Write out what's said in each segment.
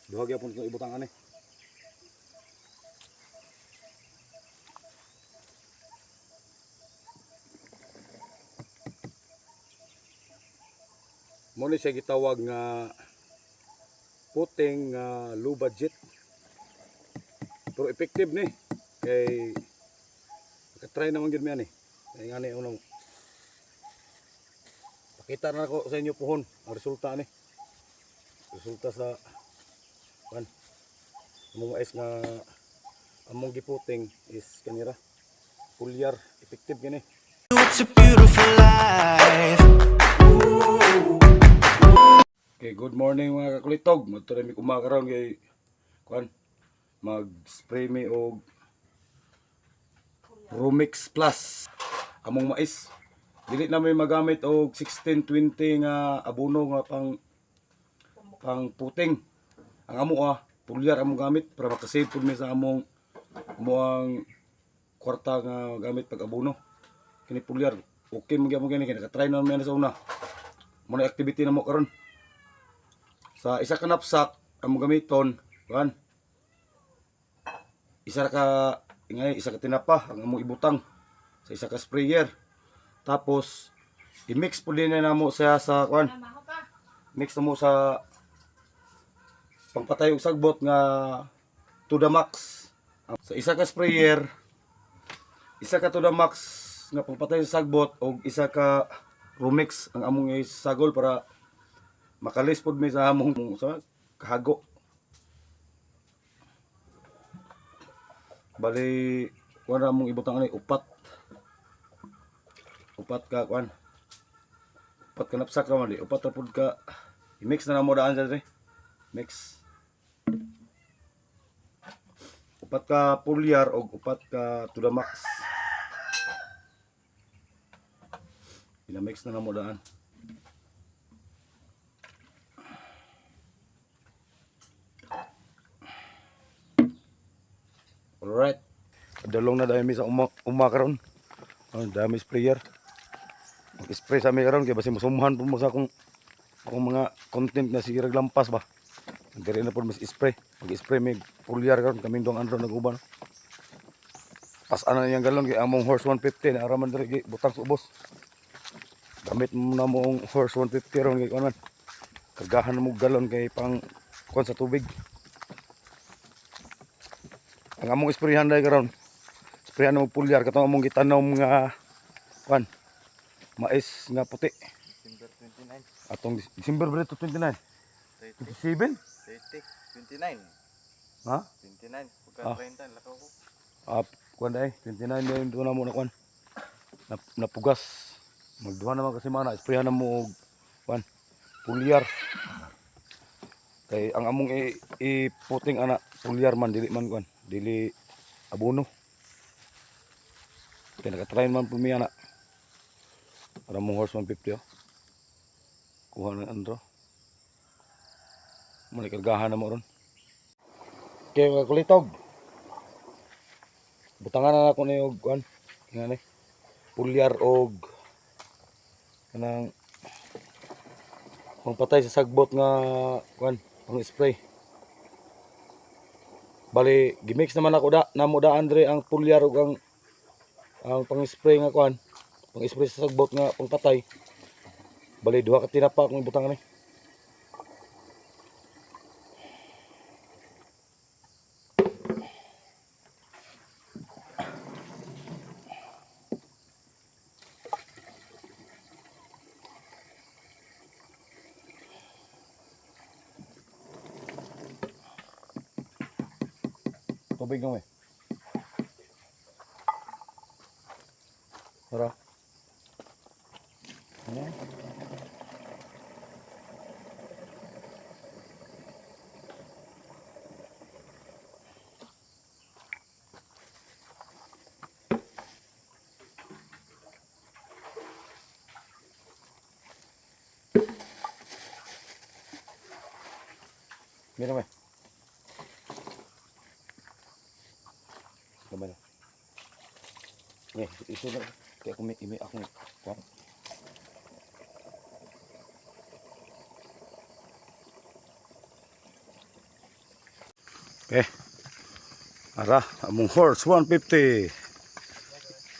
Duha gyapon ko ibutang ani. Mo ni siya gitawag nga puting low budget. Pero effective ni. Kay try naman gyud mi ani. Kay ngani unang pakita na ako sa inyo pohon ang resulta ni. Resulta sa among mais nga among giputing is kanira pulyar effective gani. It's a beautiful life. Okay, good morning mga kakulitog. Magtuloy mi kumakaroon kay mag-spray mi og Rumix Plus among mais. Dili na may magamit og 1620 nga abono nga pang puting. Ang amo pulyar among gamit para makasave pud mi sa among muang kwarta nga gamit pag abono. Kini pulyar okay mo gyapon kini naka-try na mi sa una. Mo na activity na mo karon. Sa isa ka knapsack among gamiton isa ka tinapa ang among ibutang sa isa ka sprayer. Tapos i-mix pud din na mo siya sa mix na mo sa pangpatay og sagbot nga to the max. Sa isa ka sprayer, isa ka to the max nga pangpatay sa sagbot og isa ka Rumix ang among isagol para makalis pud mi sa among sa kahago. Bali kuan ra mong ibutang ani upat ka upat ka napsak ra man di upat ra pud ka i-mix na mo daan sa dire mix upat ka pulyar og upat ka to the max ina-mix na mo daan. Alright, dalong na dami sa uma karon. Dami sprayer. Mag-spray sa mi karon kay basi musumhan po mo sa akong mga content na sige lampas ba. Dire na po mas spray. Mag-spray mi pulyar karon kaming dong andro naguban. Pas-an na yang galon kay among horse 150 na araman dire butang sa ubos. Gamit mo na mo ang horse 150 ron kay kuan man. Kargahan mo galon kay pang kuan sa tubig. Ang among sprayhan dai karon. Sprayan mo pulyar katong among gitanaw nga mais nga puti. December 29. Atong December 29. 27? 30. 29. Ha? 29. Pagka 30, lakaw ko. Kuan dai 29 din do na mo na kuan. Napugas. Magduha naman kasi mana sprayan na mo og pulyar. Kay ang among iputing ana pulyar man dili man kuan, dili abono. Kaya naka-try man po miya na. Para mong horse 150 kuha ng andro. Manikargahan na mo ron. Kaya mga kulitog. Butangan na ako na yung pulyar og kanang pangpatay sa sagbot nga pang spray. Bali gimix naman ako namo daan dre ang pulyar og ang pang-spray nga pang-spray sa sagbot nga pangpatay. Bali duha ka tinapa akong ibutang ni. Tubig nga Tara. Mira mo. Gamay na. Iso na. Kaya kung may akong kuwan. Okay. Ara, among horse 150.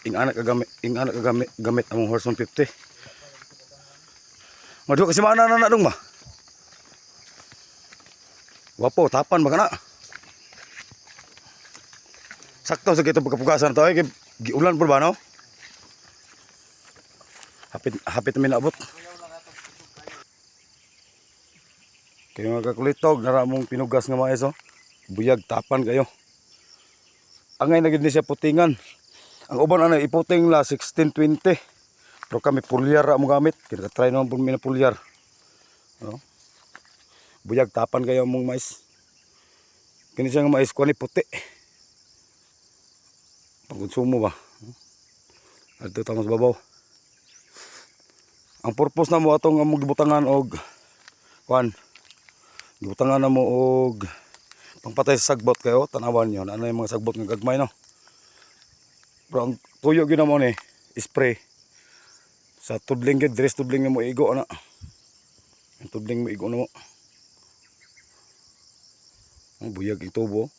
Ing anak gamit among horse 150. Madu kasi mana na dong ba? Wapo, tapan ba kana? Sakto sa kita pagkapugasan to ay giulan pud ba no? Hapit mi naabot. Kaya mga kakulitog, nara mong pinugas nga mga iso. Buyag, tapan kayo. Angay na gid ni siya putingan. Ang uban ana iputing la 1620. Pero kami pulyar ra mo gamit. Kita try naman po mina pulyar. No? Buyag, tapan kayo mong mais. Kini siya nga mais ko ni puti. Pangkonsumo ba? Adto tamos babaw. Ang purpose na mo atong among gibutangan og kuan. Gibutangan na mo og pangpatay sa sagbot kayo, tanawan yon. Ano yung mga sagbot nga gagmay no? Pero ang tuyo gyud na mo ni spray. Sa tudling gid, dress tudling mo igo ana. Ang tudling mo igo na mo. Ang buyag yung tubo.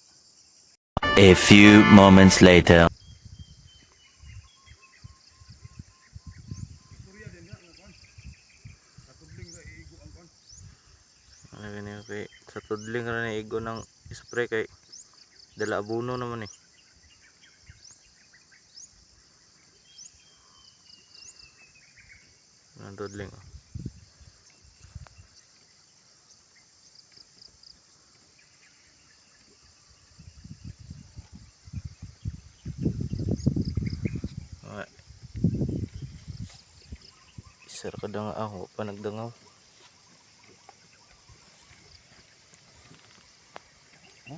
A few moments later. Ano ganyan kay sa tudling ra ni igo ng spray kay dala abuno naman eh. Ang tudling oh. Okay. Isar ka da nga ako pa nagdangaw.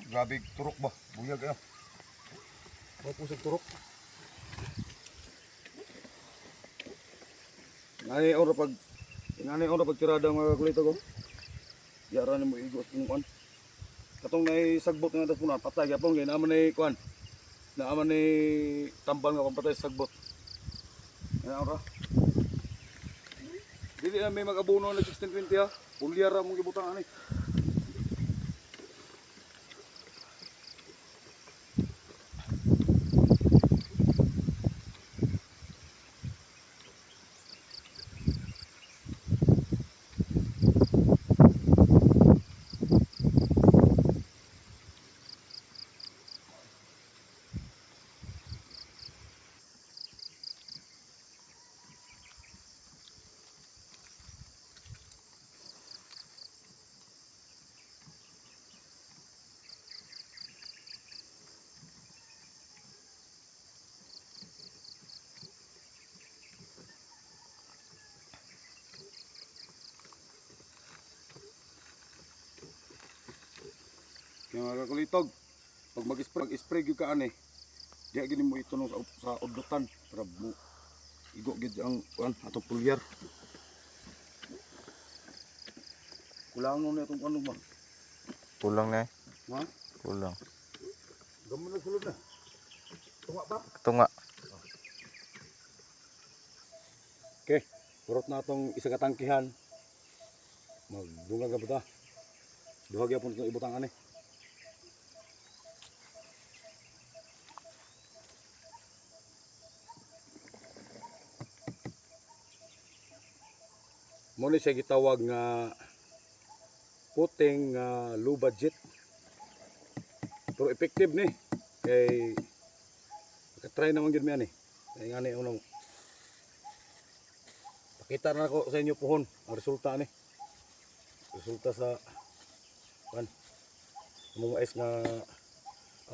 Grabe turok ba? Buyag ayo. Pusog turok. Ngani ora pag tirada mga kulito ko. Yara ni mo igo kung kuan. Katong nay sagbot nga das puna patay gyapon kay naaman nay kuan. Naaman nay tambal nga patay sa sagbot. Ana ora. Dili na may mag-abono na 1620 ha. Pulyar ra mong gibutang ani. Kaya mga kakulitog, pag mag-spray gyud ka ani, diha gini mo itunog sa udlotan para mo igo gid ang kuan atong pulyar. Kulangon na itong ano ba? Kulang na eh. Ha? Kulang. Gamon na sulod na. Tunga ba? Tunga. Okay, kurot na itong isa katangkihan. Magdungag na ba ta? Duhag yapon itong ibutang ani. Mo ni siya gitawag nga puting low budget. Pero effective ni. Kay try naman gyud mi ani. Kay ngani uno. Pakita na ako sa inyo pohon ang resulta ni. Resulta sa kan among mais nga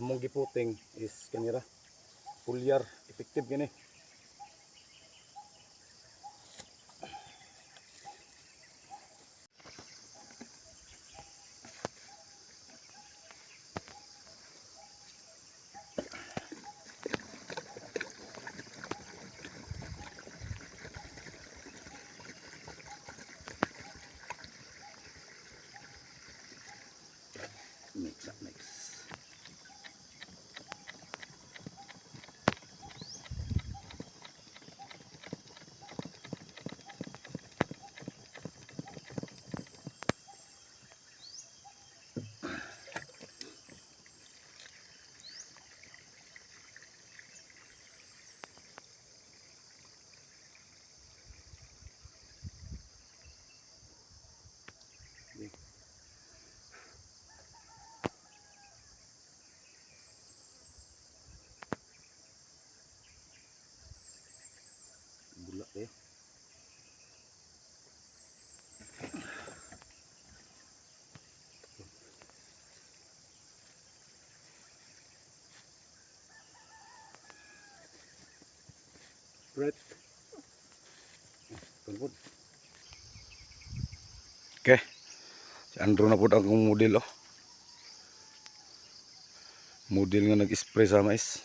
among giputing is kanira pulyar effective gini. Mix. Right. Tulpod. Okay. Si Andrew na po akong model oh. Model nga nag-spray sa mais.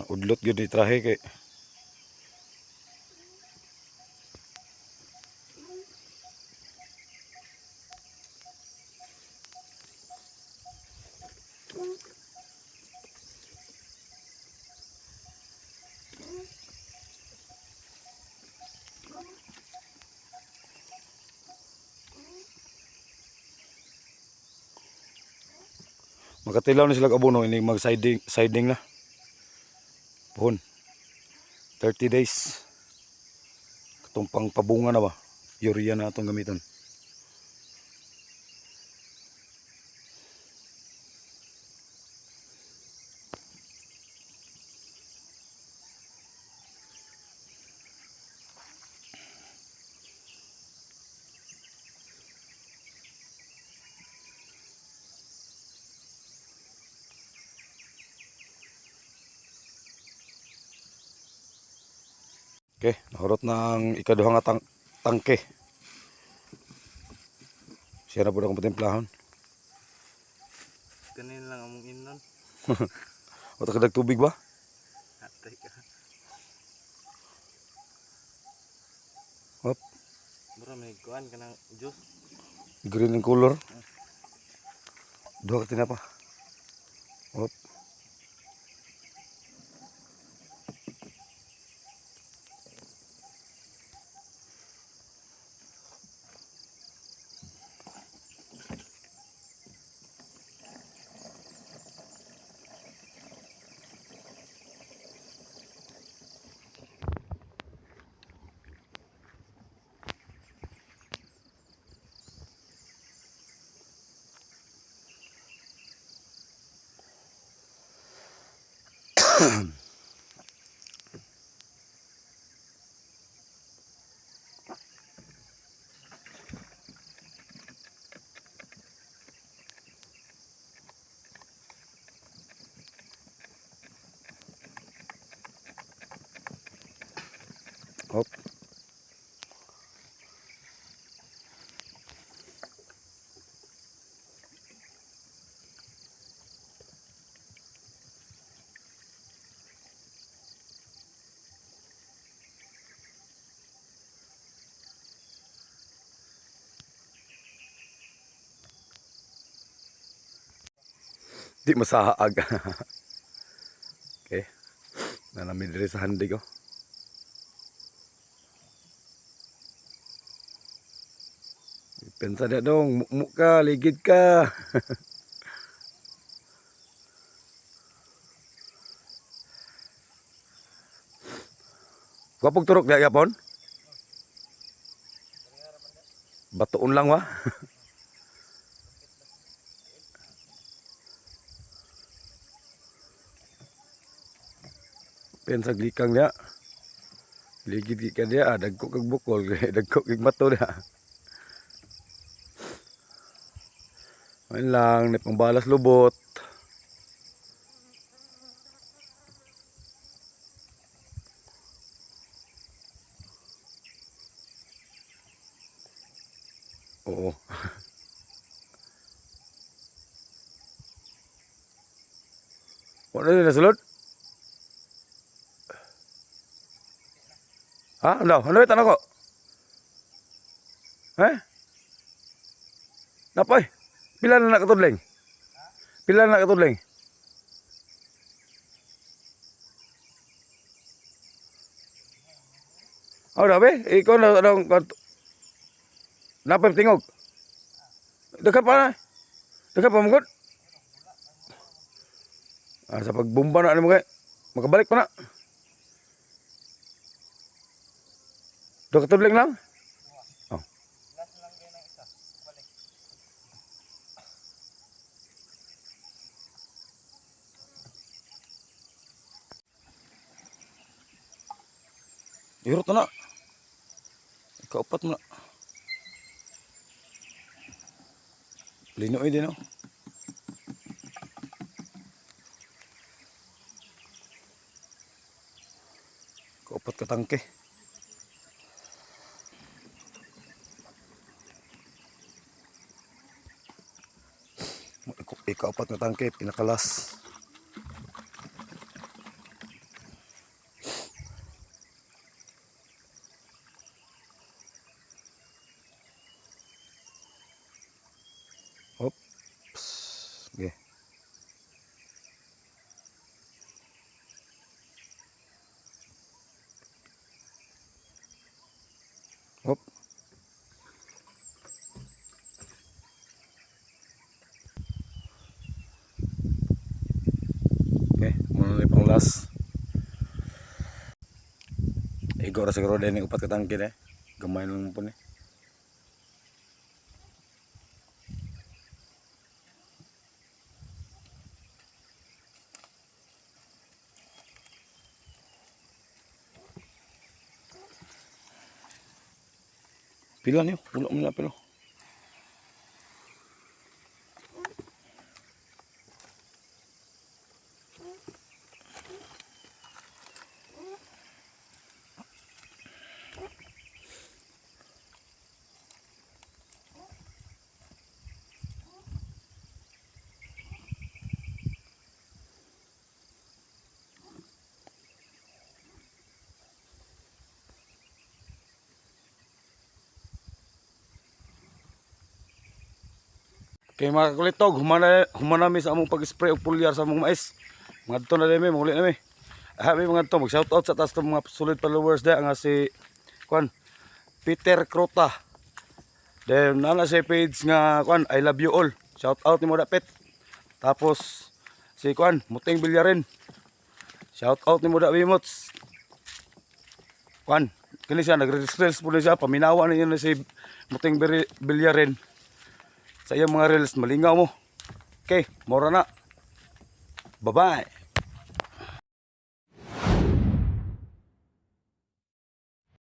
Udlot yun ni trahe kay makatilaw na sila abono ini mag siding na. Puhon. 30 days. Katong pang pabunga na ba? Urea na atong gamiton. Okay, nahurot na ang ikaduha nga tangke. Siya na po akong patimplahon. Kanin lang among inon. O kadag tubig ba? Atay ka. Hop, Bro, may kuan ka ng juice. green in color. Duha ka tinapa. Hop. Hop. Di masahaag. Okay. Nalamid rin sa handi ko. Pensa na dong, mukmuk ka, ligid ka. Wapog turok na yapon? Batuon lang wa. Pensa glikang dia. Ligid ka dia, dagko kag bukol, dagko kag mato dia. Ayun lang, ni pangbalas lubot. Oo. Wala na nasulod? Ha? Ano? Ano yung tanong ko? Eh? Napay? Pila na nakatudling? Pila na nakatudling? Oh, dabi? Ikaw na anong napay tingog? Dekat pa na? Dekat pa mungkot? Ah, sa pagbumba na ano mo kay? Makabalik pa na? Nakatudling lang? Oh. Irot na na. Ikaupat mo na. Linoy din, no? Kaupat ka tangke. Ikaupat na tangke, pinakalas. Oops. Okay. Hop. Okay, muna na pang last. Igo ra siguro din yung upat ka tangke eh. Gamay lang po ni. Pila niyo, ulo mo na pila. Kay mga kulitog, humanami sa among pag-spray og pulyar sa among mais. Mga dito na demi, muli nami. Habi mga dito, mag-shoutout sa taas ng mga solid followers da nga si Kwan, Peter Crota. Then nana sa page nga Kwan, I love you all. Shoutout ni mo dapit. Tapos si Kwan, Muting Bilyarin. Shoutout ni mo da Wimots. Kwan, kini siya nagre-reels po na siya, paminawa niya na si Muting Bilyarin. Sa iyang mga reels, malingaw mo. Okay, mora na. Bye-bye.